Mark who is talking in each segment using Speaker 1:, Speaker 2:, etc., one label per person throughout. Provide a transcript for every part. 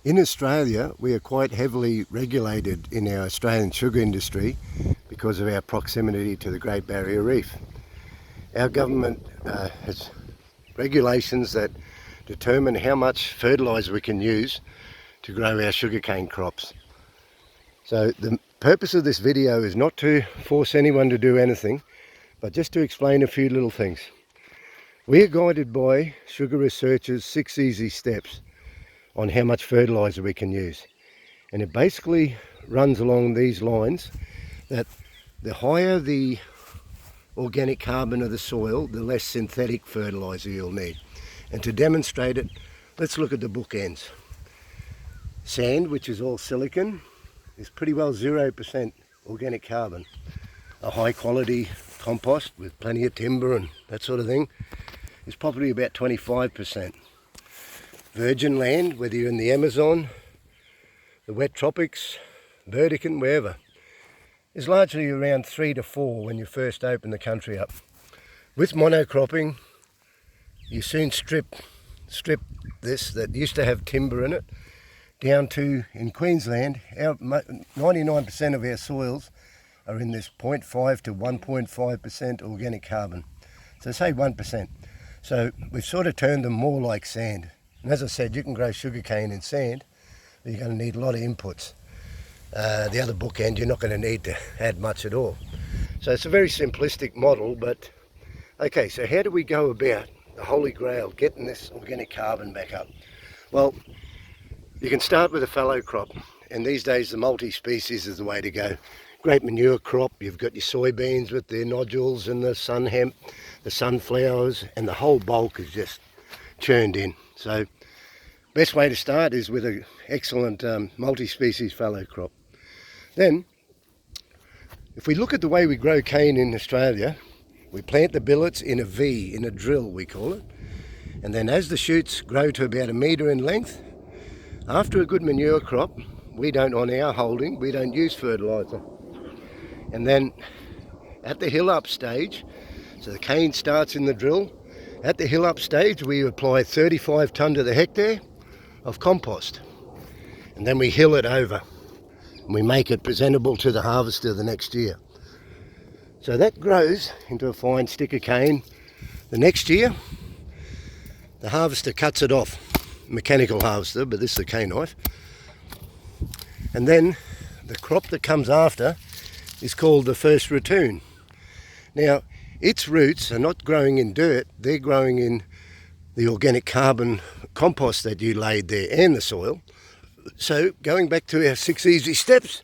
Speaker 1: In Australia, we are quite heavily regulated in our Australian sugar industry because of our proximity to the Great Barrier Reef. Our government has regulations that determine how much fertiliser we can use to grow our sugarcane crops. So the purpose of this video is not to force anyone to do anything, but just to explain a few little things. We are guided by sugar researchers' 6 easy steps on how much fertiliser we can use, and it basically runs along these lines: that the higher the organic carbon of the soil, the less synthetic fertiliser you'll need. And to demonstrate it, let's look at the bookends. Sand, which is all silicon, is pretty well 0% organic carbon. A high quality compost with plenty of timber and that sort of thing is probably about 25%. Virgin land, whether you're in the Amazon, the wet tropics, Burdekin, wherever, is largely around 3 to 4 when you first open the country up. With monocropping, you soon strip this that used to have timber in it down to, in Queensland, 99% of our soils are in this 0.5 to 1.5% organic carbon. So say 1%. So we've sort of turned them more like sand. And as I said, you can grow sugarcane in sand, but you're going to need a lot of inputs. The other bookend, you're not going to need to add much at all. So it's a very simplistic model, but okay, so how do we go about the holy grail, getting this organic carbon back up? Well, you can start with a fallow crop, and these days the multi-species is the way to go. Great manure crop. You've got your soybeans with their nodules and the sun hemp, the sunflowers, and the whole bulk is just churned in. So best way to start is with an excellent multi-species fallow crop. Then, if we look at the way we grow cane in Australia, we plant the billets in a V, in a drill we call it, and then as the shoots grow to about 1 metre in length, after a good manure crop, we don't, on our holding, we don't use fertiliser. And then at the hill up stage, so the cane starts in the drill, at the hill up stage we apply 35 tonne to the hectare of compost, and then we hill it over and we make it presentable to the harvester the next year. So that grows into a fine stick of cane. The next year the harvester cuts it off, mechanical harvester, but this is a cane knife, and then the crop that comes after is called the first ratoon. Now its roots are not growing in dirt, they're growing in the organic carbon compost that you laid there and the soil. So going back to our 6 easy steps,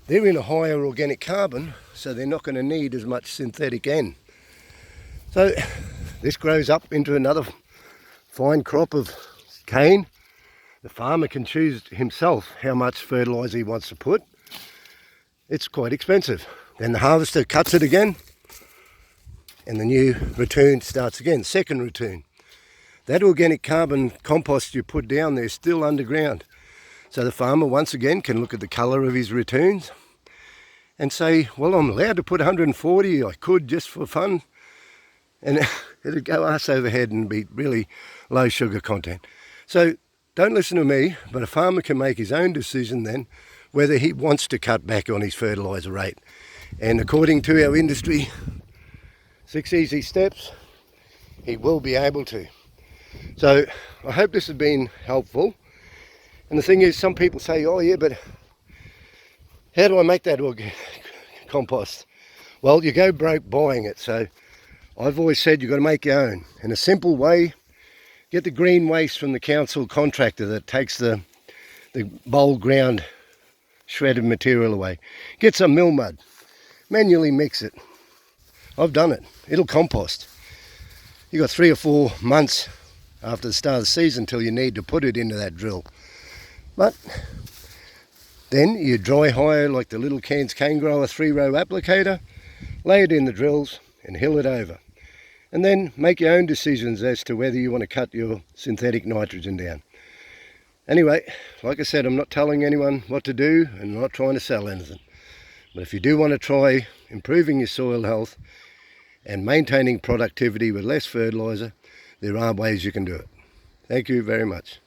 Speaker 1: they're in a higher organic carbon, so they're not going to need as much synthetic N. So this grows up into another fine crop of cane. The farmer can choose himself how much fertiliser he wants to put. It's quite expensive. Then the harvester cuts it again, and the new ratoon starts again, second ratoon. That organic carbon compost you put down there is still underground. So the farmer once again can look at the colour of his ratoons and say, well, I'm allowed to put 140, I could just for fun, and it'd go arse over head and be really low sugar content. So don't listen to me, but a farmer can make his own decision then whether he wants to cut back on his fertiliser rate. And according to our industry 6 easy steps, he will be able to. So I hope this has been helpful. And the thing is, some people say, oh yeah, but how do I make that organic compost? Well, you go broke buying it. So I've always said you've got to make your own. In a simple way, get the green waste from the council contractor that takes the bowl ground shredded material away. Get some mill mud, manually mix it. I've done it. It'll compost. You've got 3 or 4 months after the start of the season till you need to put it into that drill. But then you dry hire like the little Cairns cane grower 3-row applicator, lay it in the drills and hill it over. And then make your own decisions as to whether you want to cut your synthetic nitrogen down. Anyway, like I said, I'm not telling anyone what to do and I'm not trying to sell anything. But if you do want to try improving your soil health and maintaining productivity with less fertiliser, there are ways you can do it. Thank you very much.